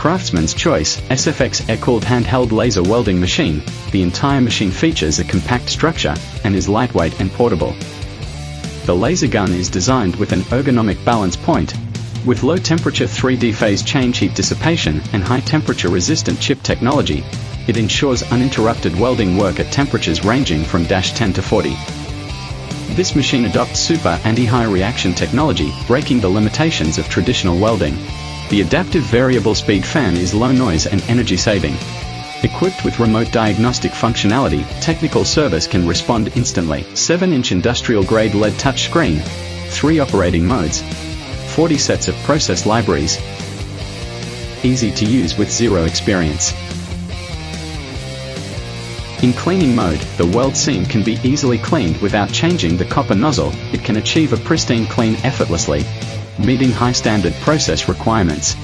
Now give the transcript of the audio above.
Craftsman's choice, SFX air-cooled handheld laser welding machine. The entire machine features a compact structure and is lightweight and portable. The laser gun is designed with an ergonomic balance point. With low-temperature 3D phase change heat dissipation and high-temperature resistant chip technology, it ensures uninterrupted welding work at temperatures ranging from -10 to 40. This machine adopts super anti-high reaction technology, breaking the limitations of traditional welding. The adaptive variable speed fan is low noise and energy saving. Equipped with remote diagnostic functionality, technical service can respond instantly. 7-inch industrial-grade LED touchscreen, 3 operating modes, 40 sets of process libraries. Easy to use with zero experience. In cleaning mode, the weld seam can be easily cleaned without changing the copper nozzle. It can achieve a pristine clean effortlessly, meeting high standard process requirements.